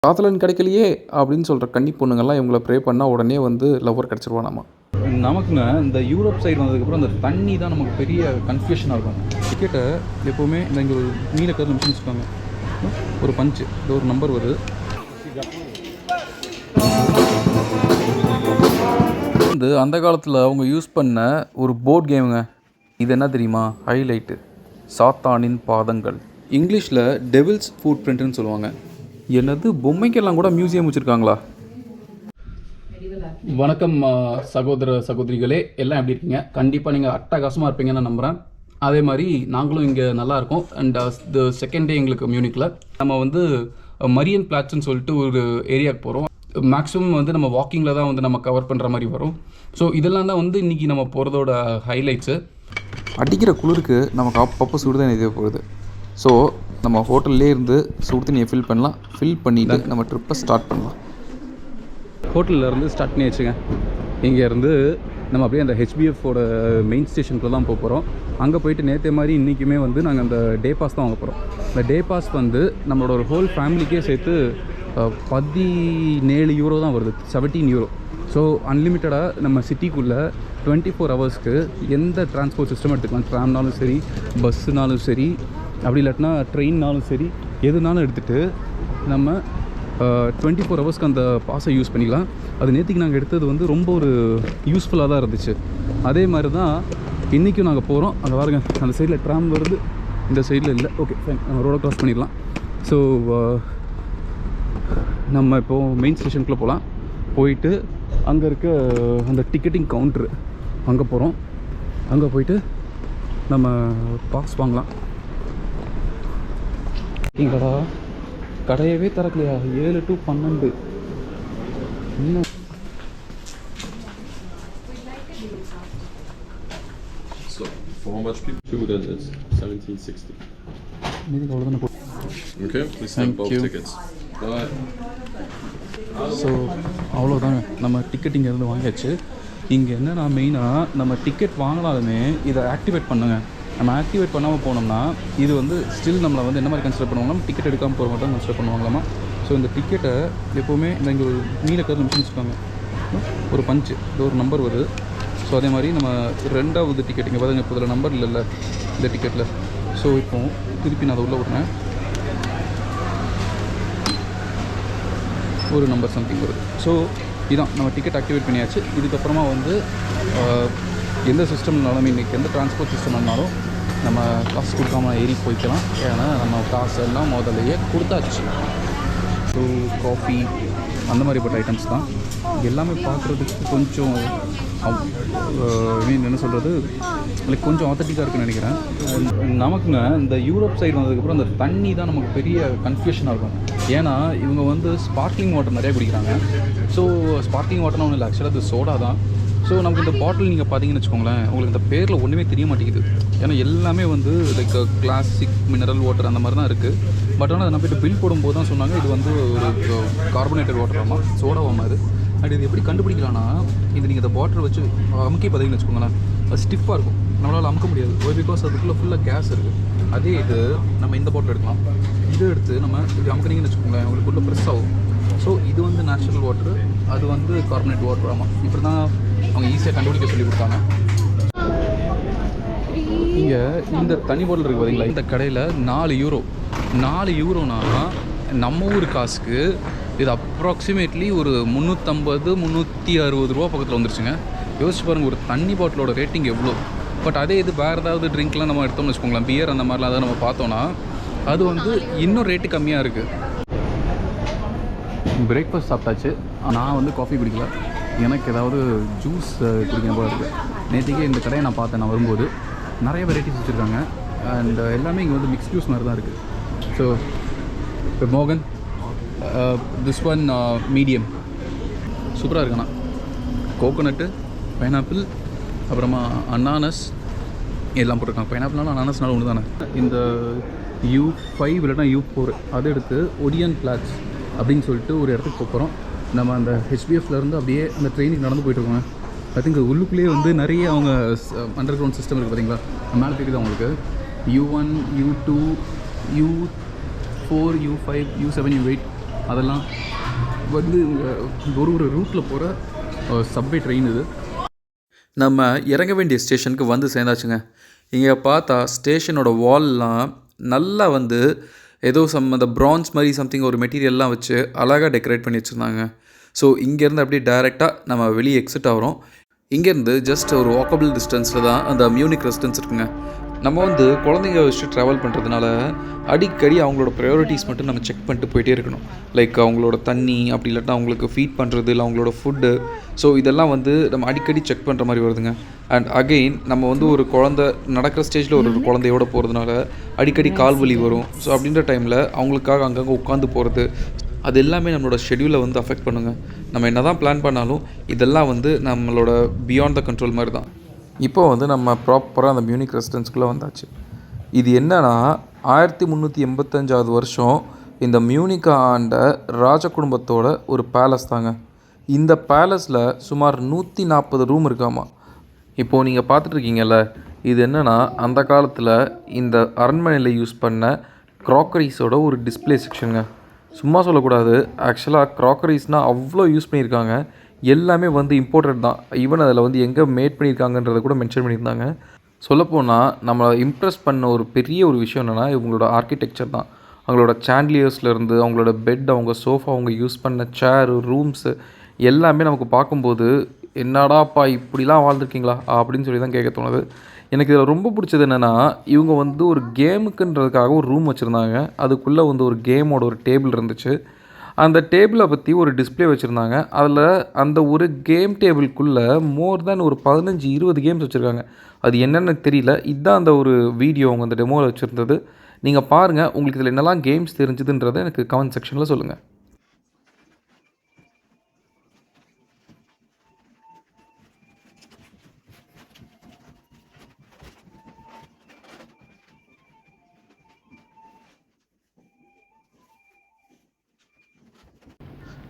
காதலன் கிடைக்கலையே அப்படின்னு சொல்கிற கன்னி பொண்ணுங்கள்லாம் இவங்கள ப்ரே பண்ணால் உடனே வந்து லவ்வர் கிடச்சிருவானாமா. நமக்குங்க இந்த யூரோப் சைடு வந்ததுக்கப்புறம் அந்த தண்ணி தான் நமக்கு பெரிய கன்ஃபியூஷனாக இருக்கும். டிக்கெட்டை எப்போவுமே இங்கே ஒரு நீல கலர் மிஷின் வச்சுருக்காங்க, ஒரு பஞ்சு, இது ஒரு நம்பர் வருது. வந்து அந்த காலத்தில் அவங்க யூஸ் பண்ண ஒரு போர்ட் கேமுங்க. இது என்ன தெரியுமா? ஹைலைட்டு, சாத்தானின் பாதங்கள். இங்கிலீஷில் டெவில்ஸ் ஃபுட் பிரிண்ட்டுன்னு சொல்லுவாங்க. என்னது, பொம்மைக்கெல்லாம் கூட மியூசியம் வச்சுருக்காங்களா? வணக்கம் சகோதர சகோதரிகளே, எல்லாம் எப்படி இருக்கீங்க? கண்டிப்பாக நீங்கள் அட்டகாசமாக இருப்பீங்கன்னு நான் நம்புகிறேன். அதே மாதிரி நாங்களும் இங்கே நல்லாயிருக்கோம். அண்ட் த செகண்ட் டே எங்களுக்கு மியூனிக்கில் நம்ம வந்து மரியன் பிளாட்ஸ்ன்னு சொல்லிட்டு ஒரு ஏரியாவுக்கு போகிறோம். மேக்ஸிமம் வந்து நம்ம வாக்கிங்கில் தான் வந்து நம்ம கவர் பண்ணுற மாதிரி வரும். ஸோ இதெல்லாம் தான் வந்து இன்றைக்கி நம்ம போகிறதோட ஹைலைட்ஸு. அடிக்கிற குளிருக்கு நமக்கு அப்பப்போ சுடுதண்ணி தேவைப்படுது. ஸோ நம்ம ஹோட்டல்லே இருந்து சுடு தண்ணியை ஃபில் பண்ணலாம். ஃபில் பண்ணிவிட்டு நம்ம ட்ரிப்பை ஸ்டார்ட் பண்ணலாம். ஹோட்டலில் இருந்து ஸ்டார்ட் பண்ணி வச்சுங்க. இங்கேருந்து நம்ம அப்படியே அந்த ஹெச்பிஎஃபோட மெயின் ஸ்டேஷனுக்குள்ள தான் போக போகிறோம். அங்கே போயிட்டு நேற்று மாதிரி இன்றைக்குமே வந்து நாங்கள் அந்த டே பாஸ் தான் வாங்க போகிறோம். இந்த டே பாஸ் வந்து நம்மளோட ஒரு ஹோல் ஃபேமிலிக்கே சேர்த்து 17 யூரோ தான் வருது, 17 யூரோ. ஸோ அன்லிமிட்டடாக நம்ம சிட்டிக்குள்ளே 24 ஹவர்ஸ்க்கு எந்த டிரான்ஸ்போர்ட் சிஸ்டம் எடுத்துக்கலாம். ட்ராம்னாலும் சரி, பஸ்ஸுனாலும் சரி, அப்படி இல்லாட்டினா ட்ரெயின்னாலும் சரி, எதுனாலும் எடுத்துகிட்டு நம்ம 24 ஹவர்ஸ்க்கு அந்த பாஸை யூஸ் பண்ணிக்கலாம். அது நேற்றுக்கு நாங்கள் எடுத்தது வந்து ரொம்ப ஒரு யூஸ்ஃபுல்லாக தான் இருந்துச்சு. அதே மாதிரி தான் இன்றைக்கும் நாங்கள் போகிறோம். அங்கே பாருங்க, அந்த சைடில் ட்ராம் வருது, இந்த சைடில் இல்லை. ஓகே ஃபைன், நம்ம ரோடை க்ராஸ் பண்ணிடலாம். ஸோ நம்ம இப்போது மெயின் ஸ்டேஷனுக்குள்ளே போகலாம். போயிட்டு அங்கே இருக்க அந்த டிக்கெட்டிங் கவுண்ட்ரு அங்கே போகிறோம். அங்கே போயிட்டு நம்ம பாஸ் வாங்கலாம். இங்கடா கடையவே திறக்கலையா? 7 to 12 இன்னும். So, for how much people? Then it's 1760. Okay, please stamp both tickets. Bye. So அவ்வளோதாங்க, நம்ம டிக்கெட் இங்கேருந்து வாங்கியாச்சு. இங்கே என்னென்னா மெயினாக நம்ம டிக்கெட் வாங்கினாலுமே இதை ஆக்டிவேட் பண்ணுங்க. நம்ம ஆக்டிவேட் பண்ணாமல் போனோம்னா இது வந்து ஸ்டில் நம்மளை வந்து என்ன மாதிரி கன்சிடர் பண்ணுவாங்கன்னா டிக்கெட் எடுக்காமல் போகிற மட்டும் கன்சிடர் பண்ணுவாங்களாமா. ஸோ இந்த டிக்கெட்டை எப்போவுமே இங்கே ஒரு நீல கலர் மிஷின் வச்சுருக்காங்க, ஒரு பஞ்சு, இது ஒரு நம்பர் வருது. ஸோ அதே மாதிரி நம்ம ரெண்டாவது டிக்கெட் இங்கே பாருங்க, இப்போ இதில் நம்பர் இல்லைல்ல இந்த டிக்கெட்டில். ஸோ இப்போ திருப்பி நான் அதை உள்ளே விட்றேன், ஒரு நம்பர் சம்திங் வருது. ஸோ இதான் நம்ம டிக்கெட் ஆக்டிவேட் பண்ணியாச்சு. இதுக்கப்புறமா வந்து எந்த சிஸ்டம்னாலும், இன்றைக்கி எந்த டிரான்ஸ்போர்ட் சிஸ்டம்னாலும் நம்ம காசு கொடுக்காம ஏறி போய்க்கலாம். ஏன்னா நம்ம காசு எல்லாம் முதலையே கொடுத்தாச்சு. ஸோ காஃபி அந்த மாதிரிப்பட்ட ஐட்டம்ஸ் தான் எல்லாமே. பார்க்குறதுக்கு கொஞ்சம் என்ன சொல்கிறது, லைக் கொஞ்சம் ஆத்தென்டிக்காக இருக்குன்னு நினைக்கிறேன். நமக்குங்க இந்த யூரோப் சைடு வந்ததுக்கப்புறம் அந்த தண்ணி தான் நமக்கு பெரிய கன்ஃபியூஷனாக இருக்கும். ஏன்னா இவங்க வந்து ஸ்பார்க்லிங் வாட்டர் நிறையா குடிக்கிறாங்க. ஸோ ஸ்பார்க்லிங் வாட்டர்னா ஒன்றும் இல்லை, ஆக்சுவலாக அது சோடா தான். ஸோ நமக்கு இந்த பாட்டில் நீங்கள் பார்த்தீங்கன்னு வச்சுக்கோங்களேன், உங்களுக்கு இந்த பேரில் ஒன்றுமே தெரிய மாட்டேங்குது. ஏன்னா எல்லாமே வந்து லைக் கிளாசிக் மினரல் வாட்டர் அந்த மாதிரி தான் இருக்குது. பட் ஆனால் அதை நம்ம போய்ட்டு பில் போடும்போது தான் சொன்னாங்க இது வந்து ஒரு கார்பனேட்டட் வாட்டராமா, சோடாவாமா இது. அண்ட் இது எப்படி கண்டுபிடிக்கலாம்னா, இது நீங்கள் இந்த பாட்டில் வச்சு அமுக்கி பார்த்தீங்கன்னு வச்சுக்கோங்களேன், அது ஸ்டிஃபாக இருக்கும், நம்மளால் அமுக்க முடியாது. ஒய் பிகாஸ் அதுக்குள்ளே ஃபுல்லாக கேஸ் இருக்குது. அதே இது நம்ம இந்த பாட்டில் எடுக்கலாம். இதை எடுத்து நம்ம இது அமுக்குனீங்கன்னு வச்சுக்கோங்களேன், உங்களுக்கு உள்ள ப்ரெஸ் ஆகும். ஸோ இது வந்து நேச்சுரல் வாட்ரு, அது வந்து கார்பனேட் வாட்டர். ஆமாம், இப்படி தான் அவங்க ஈஸியாக கண்டுபிடிக்க சொல்லி கொடுத்தாங்க. இங்கே இந்த தனி பாட்டில் இருக்குது பார்த்தீங்களா, இந்த கடையில் 4 யூரோ. 4 யூரோனா நம்ம ஊர் காசுக்கு இது அப்ராக்சிமேட்லி ஒரு 350-360 ரூபா பக்கத்தில் வந்துருச்சுங்க. யோசிச்சு பாருங்கள், ஒரு தண்ணி பாட்டிலோட ரேட்டிங் எவ்வளோ. பட் அதே இது வேறு ஏதாவது ட்ரிங்க்லாம் நம்ம எடுத்தோம்னு வச்சுக்கோங்களேன், பியர் அந்த மாதிரிலாம் அதை நம்ம பார்த்தோன்னா அது வந்து இன்னும் ரேட்டு கம்மியாக இருக்குது. பிரேக்ஃபாஸ்ட் சாப்பிட்டாச்சு. நான் வந்து காஃபி குடிக்கல, எனக்கு ஏதாவது ஜூஸ் குடிக்கணும் போல இருக்குது. நேற்றுக்கே இந்த கடையை நான் பார்த்தேன், நான் வரும்போது நிறைய வெரைட்டிஸ் வச்சுருக்காங்க. அண்ட் எல்லாமே இங்கே வந்து மிக்ஸ் ஜூஸ் மாதிரி தான் இருக்குது. ஸோ இப்போ மோகன், திஸ் ஒன் மீடியம் சூப்பராக இருக்குண்ணா. கோகோனட்டு, பைனாப்பிள், அப்புறமா அன்னானஸ் எல்லாம் போட்டிருக்காங்க. பைனாப்பிள்னாலும் அன்னானஸ்னாலும் ஒன்று தானே. இந்த U5 இல்லைனா U4 அதை எடுத்து ஒடியன் பிளாட்ஸ் அப்படின்னு சொல்லிட்டு ஒரு இடத்துக்கு போகிறோம். நம்ம அந்த ஹெச்பிஎஃப்லேருந்து அப்படியே அந்த ட்ரெயினுக்கு நடந்து போயிட்டுருக்கோங்க. ஐ திங்க் உள்ளுக்குள்ளேயே வந்து நிறைய அவங்க அண்டர் கிரவுண்ட் சிஸ்டம் இருக்குது பார்த்தீங்களா, மேலே தெரியுது அவங்களுக்கு. U1, U2, U4, U5, U7, U8 அதெல்லாம் வந்து ஒரு ரூட்டில் போகிற சப்வே ட்ரெயின் இது. நம்ம இறங்க வேண்டிய ஸ்டேஷனுக்கு வந்து சேர்ந்தாச்சுங்க. இங்கே பார்த்தா ஸ்டேஷனோட வால்லாம் நல்லா வந்து ஏதோ அந்த ப்ரான்ஸ் மாதிரி சம்திங் ஒரு மெட்டீரியல்லாம் வச்சு அழகாக டெக்கரேட் பண்ணி வச்சுருந்தாங்க. ஸோ இங்கேருந்து அப்படியே டைரெக்டாக நம்ம வெளியே எக்ஸிட் ஆகிறோம். இங்கேருந்து ஜஸ்ட் ஒரு வாக்கபிள் டிஸ்டன்ஸில் தான் அந்த மியூனிக் ரெசிடென்ஸ் இருக்குங்க. நம்ம வந்து குழந்தைங்க வச்சுட்டு ட்ராவல் பண்ணுறதுனால அடிக்கடி அவங்களோட ப்ரையாரிட்டிஸ் மட்டும் நம்ம செக் பண்ணிட்டு போயிட்டே இருக்கணும். லைக் அவங்களோட தண்ணி, அப்படி இல்லாட்டா அவங்களுக்கு ஃபீட் பண்ணுறது, இல்லை அவங்களோட ஃபுட்டு. ஸோ இதெல்லாம் வந்து நம்ம அடிக்கடி செக் பண்ணுற மாதிரி வருதுங்க. அண்ட் அகெயின் நம்ம வந்து ஒரு குழந்தை நடக்கிற ஸ்டேஜில் ஒரு குழந்தையோட போகிறதுனால அடிக்கடி கால் வலி வரும். ஸோ அப்படின்ற டைமில் அவங்களுக்காக அங்கங்கே உட்காந்து போகிறது, அது எல்லாமே நம்மளோட ஷெடியூலை வந்து அஃபெக்ட் பண்ணுங்க. நம்ம என்ன தான் பிளான் பண்ணாலும் இதெல்லாம் வந்து நம்மளோட பியாண்ட் த கண்ட்ரோல் மாதிரி தான். இப்போ வந்து நம்ம ப்ராப்பராக அந்த மியூனிக் ரெசிடென்ஸ்குள்ளே வந்தாச்சு. இது என்னன்னா 1385வது வருஷம் இந்த மியூனிக்கை ஆண்ட ராஜ குடும்பத்தோட ஒரு பேலஸ் தாங்க. இந்த பேலஸில் சுமார் 140 ரூம் இருக்காமா. இப்போது நீங்கள் பார்த்துட்ருக்கீங்கல்ல, இது என்னென்னா அந்த காலத்தில் இந்த அரண்மனையில் யூஸ் பண்ண க்ராக்கரிஸோட ஒரு டிஸ்பிளே செக்ஷனுங்க. சும்மா சொல்லக்கூடாது, ஆக்சுவலாக க்ராக்கரிஸ்னால் அவ்வளோ யூஸ் பண்ணியிருக்காங்க. எல்லாமே வந்து இம்போர்ட்டட் தான். ஈவன் அதில் வந்து எங்கே மேட் பண்ணியிருக்காங்கன்றதை கூட மென்ஷன் பண்ணியிருந்தாங்க. சொல்லப்போனால் நம்மளை இம்ப்ரெஸ் பண்ண ஒரு பெரிய ஒரு விஷயம் என்னென்னா இவங்களோட ஆர்கிடெக்சர் தான். அவங்களோட சாண்ட்லியர்ஸ்லேருந்து அவங்களோட பெட், அவங்க சோஃபா, அவங்க யூஸ் பண்ண சேரு, ரூம்ஸு எல்லாமே நமக்கு பார்க்கும்போது என்னடாப்பா இப்படிலாம் வாழ்ந்துருக்கீங்களா அப்படின்னு சொல்லி தான் கேட்க தோணுது. எனக்கு இதில் ரொம்ப பிடிச்சது என்னென்னா, இவங்க வந்து ஒரு கேமுக்குன்றதுக்காக ஒரு ரூம் வச்சுருந்தாங்க. அதுக்குள்ளே வந்து ஒரு கேமோட ஒரு டேபிள் இருந்துச்சு. அந்த டேபிளை பற்றி ஒரு டிஸ்பிளே வச்சுருந்தாங்க. அதில் அந்த ஒரு கேம் டேபிள்குள்ளே மோர் தேன் ஒரு 15-20 கேம்ஸ் வச்சுருக்காங்க. அது என்னென்னு தெரியல. இதுதான் அந்த ஒரு வீடியோ அவங்க அந்த டெமோவில் வச்சுருந்தது. நீங்கள் பாருங்கள், உங்களுக்கு இதில் என்னெல்லாம் கேம்ஸ் தெரிஞ்சுதுன்றதை எனக்கு கமெண்ட் செக்ஷனில் சொல்லுங்கள்.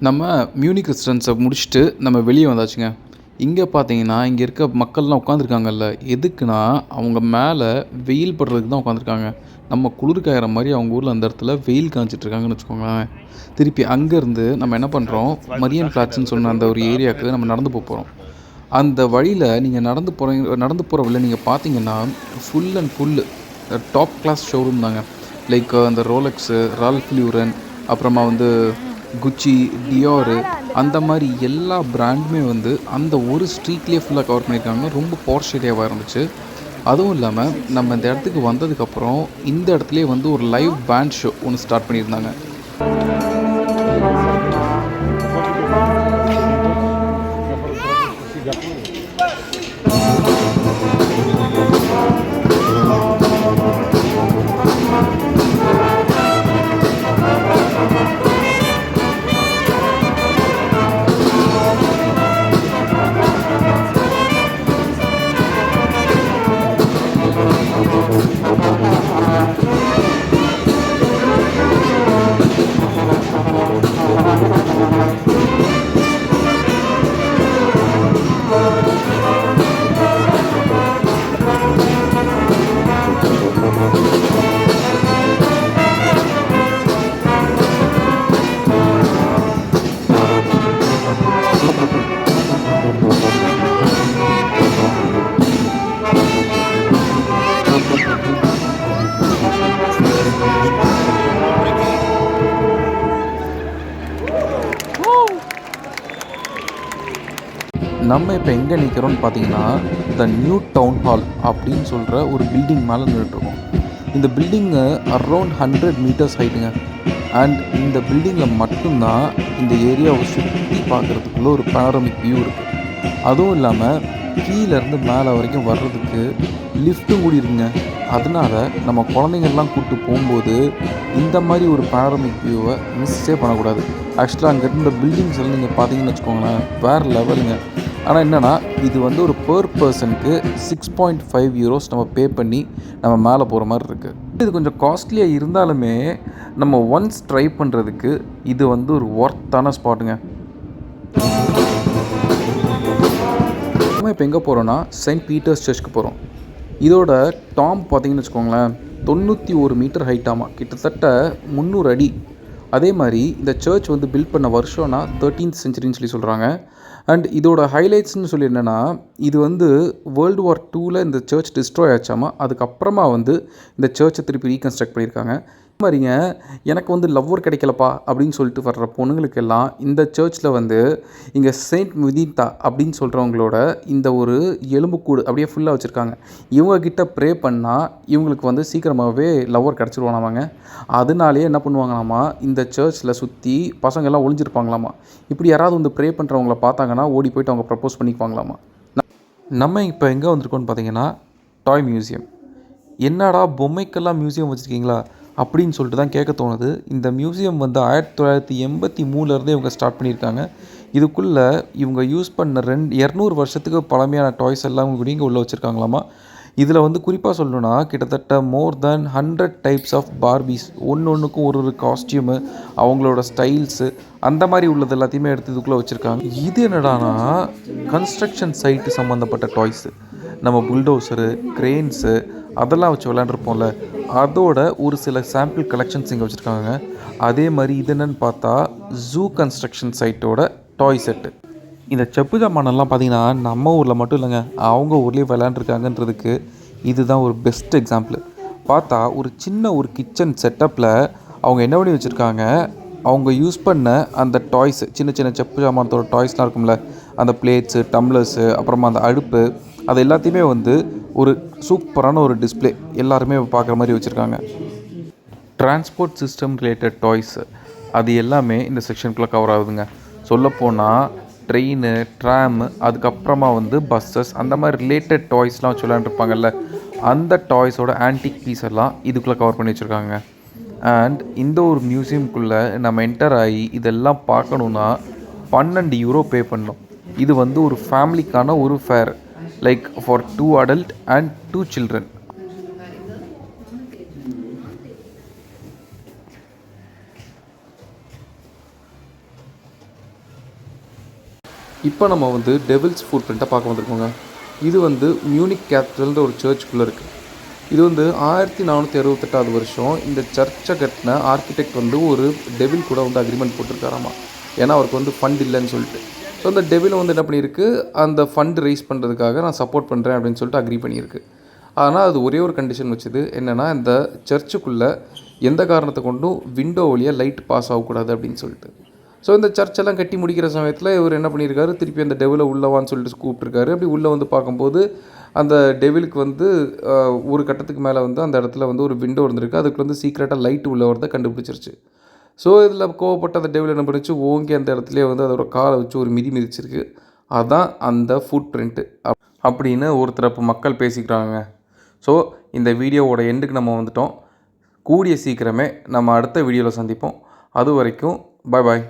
நம்ம மியூனிக் ரெசிடென்ஸை முடிச்சுட்டு நம்ம வெளியே வந்தாச்சுங்க. இங்கே பார்த்தீங்கன்னா இங்கே இருக்க மக்கள்லாம் உட்காந்துருக்காங்கல்ல, எதுக்குன்னா அவங்க மேலே வெயில் படுறதுக்கு தான் உட்காந்துருக்காங்க. நம்ம குளிர் காயிற மாதிரி அவங்க ஊரில் அந்த இடத்துல வெயில் காய்ச்சிட்ருக்காங்கன்னு வச்சுக்கோங்களேன். திருப்பி அங்கேருந்து நம்ம என்ன பண்ணுறோம், மரியன் ஃப்ளாட்ஸ்ன்னு சொன்ன அந்த ஒரு ஏரியாவுக்கு நம்ம நடந்து போகிறோம். அந்த வழியில் நீங்கள் நடந்து போகிற வழியில் நீங்கள் பார்த்தீங்கன்னா full and full top class showroom தாங்க. லைக் அந்த ரோலெக்ஸு, ரால்ஃப் லியூரன், அப்புறமா வந்து குச்சி, டியோரு, அந்த மாதிரி எல்லா பிராண்டுமே வந்து அந்த ஒரு ஸ்ட்ரீட்லேயே ஃபுல்லாக கவர் பண்ணியிருக்காங்க. ரொம்ப பாஷ் ஏரியாவாக இருந்துச்சு. அதுவும் இல்லாமல் நம்ம இந்த இடத்துக்கு வந்ததுக்கப்புறம் இந்த இடத்துலையே வந்து ஒரு லைவ் பேண்ட் ஷோ ஒன்று ஸ்டார்ட் பண்ணியிருந்தாங்க. நம்ம இப்போ எங்கே நிற்கிறோன்னு பார்த்தீங்கன்னா த நியூ டவுன் ஹால் அப்படின்னு சொல்கிற ஒரு பில்டிங் மேலே நின்றுட்டுருக்கோம். இந்த பில்டிங்கு அரௌண்ட் 100 மீட்டர்ஸ் ஹைட்டுங்க. அண்ட் இந்த பில்டிங்கில் மட்டும்தான் இந்த ஏரியாவை சுற்றி பார்க்குறதுக்குள்ள ஒரு பேனராமிக் வியூ இருக்குது. அதுவும் இல்லாமல் கீழேருந்து மேலே வரைக்கும் வர்றதுக்கு லிஃப்ட்டும் கூடி இருக்குங்க. அதனால நம்ம குழந்தைங்கள்லாம் கூப்பிட்டு போகும்போது இந்த மாதிரி ஒரு பேனராமிக் வியூவை மிஸ்ஸே பண்ணக்கூடாது. ஆக்சுவலாக அங்கே இருந்த பில்டிங்ஸ் எல்லாம் நீங்கள் பார்த்தீங்கன்னு வச்சுக்கோங்களேன், வேறு லெவலுங்க. ஆனால் என்னென்னா இது வந்து ஒரு பெர் பர்சனுக்கு 6.5 யூரோஸ் நம்ம பே பண்ணி நம்ம மேலே போகிற மாதிரி இருக்குது. இது கொஞ்சம் காஸ்ட்லியாக இருந்தாலுமே நம்ம ஒன்ஸ் ட்ரை பண்ணுறதுக்கு இது வந்து ஒரு ஒர்த்தான ஸ்பாட்டுங்க. நம்ம இப்போ எங்கே போகிறோன்னா செயின்ட் பீட்டர்ஸ் சர்ச்சுக்கு போகிறோம். இதோட டாம் பார்த்தீங்கன்னு வச்சுக்கோங்களேன் 91 மீட்டர் ஹைட்டாமா, கிட்டத்தட்ட 300 அடி. அதே மாதிரி இந்த சர்ச் வந்து பில்ட் பண்ண வருஷம்னா 13th centuryன்னு சொல்லி சொல்கிறாங்க. அண்ட் இதோட ஹைலைட்ஸ்னு சொல்லி என்னென்னா, இது வந்து World War IIல இந்த சர்ச் டிஸ்ட்ராய் ஆச்சாமா. அதுக்கப்புறமா வந்து இந்த சர்ச்சை திருப்பி ரீகன்ஸ்ட்ரக்ட் பண்ணியிருக்காங்க. மாதிரிங்க எனக்கு வந்து லவ்வர் கிடைக்கலப்பா அப்படின்னு சொல்லிட்டு வர்ற பொண்ணுங்களுக்கெல்லாம் இந்த சர்ச்சில் வந்து இங்கே செயின்ட் மினிதா அப்படின்னு சொல்கிறவங்களோட இந்த ஒரு எலும்புக்கூடு அப்படியே ஃபுல்லாக வச்சுருக்காங்க. இவங்கக்கிட்ட ப்ரே பண்ணால் இவங்களுக்கு வந்து சீக்கிரமாகவே லவ்வர் கிடச்சிருவானாமாங்க. அதனாலே என்ன பண்ணுவாங்களாமா, இந்த சர்ச்சில் சுற்றி பசங்கள்லாம் ஒளிஞ்சிருப்பாங்களாமா. இப்படி யாராவது வந்து ப்ரே பண்ணுறவங்கள பார்த்தாங்கன்னா ஓடி போய்ட்டு அவங்க ப்ரப்போஸ் பண்ணிக்குவாங்களாமா. நம்ம இப்போ எங்கே வந்திருக்கோம்னு பார்த்தீங்கன்னா டாய் மியூசியம். என்னடா பொம்மைக்கெல்லாம் மியூசியம் வச்சுருக்கீங்களா அப்படின்னு சொல்லிட்டு தான் கேட்க தோணுது. இந்த மியூசியம் வந்து 1983 இவங்க ஸ்டார்ட் பண்ணியிருக்காங்க. இதுக்குள்ளே இவங்க யூஸ் பண்ண 200 வருஷத்துக்கு பழமையான டாய்ஸ் எல்லாம் கூட இங்கே உள்ளே வச்சுருக்காங்களாமா. இதில் வந்து குறிப்பாக சொல்லணுன்னா கிட்டத்தட்ட மோர் தேன் 100 டைப்ஸ் ஆஃப் பார்பிஸ், ஒன்றுக்கும் ஒரு காஸ்டியூமு, அவங்களோட ஸ்டைல்ஸு அந்த மாதிரி உள்ளது எல்லாத்தையுமே எடுத்து இதுக்குள்ளே வச்சுருக்காங்க. இது என்னடானா கன்ஸ்ட்ரக்ஷன் சைட்டு சம்மந்தப்பட்ட டாய்ஸு, நம்ம புல்டோசரு, க்ரெயின்ஸு அதெல்லாம் வச்சு விளையாண்டுருப்போம்ல, அதோட ஒரு சில சாம்பிள் கலெக்ஷன்ஸ் இங்கே வச்சுருக்காங்க. அதே மாதிரி இது என்னென்னு பார்த்தா ஜூ கன்ஸ்ட்ரக்ஷன் சைட்டோட டாய் செட்டு. இந்த செப்பு ஜாமானெல்லாம் பார்த்திங்கன்னா நம்ம ஊரில் மட்டும் இல்லைங்க, அவங்க ஊர்லேயும் விளையாண்டுருக்காங்கன்றதுக்கு இதுதான் ஒரு பெஸ்ட் எக்ஸாம்பிள். பார்த்தா ஒரு சின்ன ஒரு கிச்சன் செட்டப்பில் அவங்க என்ன பண்ணி வச்சுருக்காங்க, அவங்க யூஸ் பண்ண அந்த டாய்ஸு, சின்ன சின்ன செப்பு ஜாமானத்தோட டாய்ஸ்லாம் இருக்கும்ல, அந்த பிளேட்ஸு, டம்ளர்ஸு, அப்புறமா அந்த அடுப்பு, அது எல்லாத்தையுமே வந்து ஒரு சூப்பரான ஒரு டிஸ்பிளே எல்லாருமே பார்க்குற மாதிரி வச்சுருக்காங்க. டிரான்ஸ்போர்ட் சிஸ்டம் ரிலேட்டட் டாய்ஸு அது எல்லாமே இந்த செக்ஷனுக்குள்ளே கவர் ஆகுதுங்க. சொல்லப்போனால் ட்ரெயின், ட்ராமு, அதுக்கப்புறமா வந்து பஸ்ஸஸ், அந்த மாதிரி ரிலேட்டட் டாய்ஸ்லாம் வச்சு விளையாண்டுருப்பாங்கல்ல, அந்த டாய்ஸோட ஆன்டிக் பீஸ் எல்லாம் இதுக்குள்ளே கவர் பண்ணி வச்சுருக்காங்க. அண்ட் இந்த ஒரு மியூசியம்குள்ளே நம்ம என்டர் ஆகி இதெல்லாம் பார்க்கணுன்னா €12 பே பண்ணணும். இது வந்து ஒரு ஃபேமிலிக்கான ஒரு fare, like for 2 adult and 2 children. இப்போ நம்ம வந்து டெவில்ஸ் ஃபுட் பிரிண்ட்டை பார்க்க வந்திருக்கோங்க. இது வந்து மியூனிக் கேத்தட்ரல்ன்ற ஒரு சர்ச்சுக்குள்ளே இருக்குது. இது வந்து 1468 வருஷம் இந்த சர்ச்சை கட்டின ஆர்கிடெக்ட் வந்து ஒரு டெவில் கூட வந்து அக்ரிமெண்ட் போட்டிருக்காராமா. ஏன்னா அவருக்கு வந்து ஃபண்ட் இல்லைன்னு சொல்லிட்டு. ஸோ அந்த டெவில் வந்து என்ன பண்ணியிருக்கு, அந்த ஃபண்ட் ரைஸ் பண்ணுறதுக்காக நான் சப்போர்ட் பண்ணுறேன் அப்படின்னு சொல்லிட்டு அக்ரி பண்ணியிருக்கு. ஆனால் அது ஒரே ஒரு கண்டிஷன் வச்சுது, என்னென்னா இந்த சர்ச்சுக்குள்ளே எந்த காரணத்தை கொண்டும் விண்டோ வழியாக லைட் பாஸ் ஆகக்கூடாது அப்படின்னு சொல்லிட்டு. ஸோ இந்த சர்ச்செல்லாம் கட்டி முடிக்கிற சமயத்தில் இவர் என்ன பண்ணியிருக்காரு, திருப்பி அந்த டெவிலை உள்ளவான்னு சொல்லிட்டு கூப்பிட்ருக்காரு. அப்படி உள்ளே வந்து பார்க்கும்போது அந்த டெவிலுக்கு வந்து ஒரு கட்டத்துக்கு மேலே வந்து அந்த இடத்துல வந்து ஒரு விண்டோ இருந்திருக்கு, அதுக்கு வந்து சீக்ரெட்டாக லைட்டு உள்ளே வரதை கண்டுபிடிச்சிருச்சு. ஸோ இதில் கோவப்பட்ட அந்த டெவில் என்ன பண்ணிச்சு, ஓங்கி அந்த இடத்துலேயே வந்து அதோட காலை வச்சு ஒரு மிதிச்சிருக்கு. அதுதான் அந்த ஃபுட் பிரிண்ட்டு அப்படின்னு ஒருத்தரப்பு மக்கள் பேசிக்கிறாங்க. ஸோ இந்த வீடியோவோட எண்டுக்கு நம்ம வந்துட்டோம். கூடிய சீக்கிரமே நம்ம அடுத்த வீடியோவில் சந்திப்போம். அது வரைக்கும் பாய் பாய்.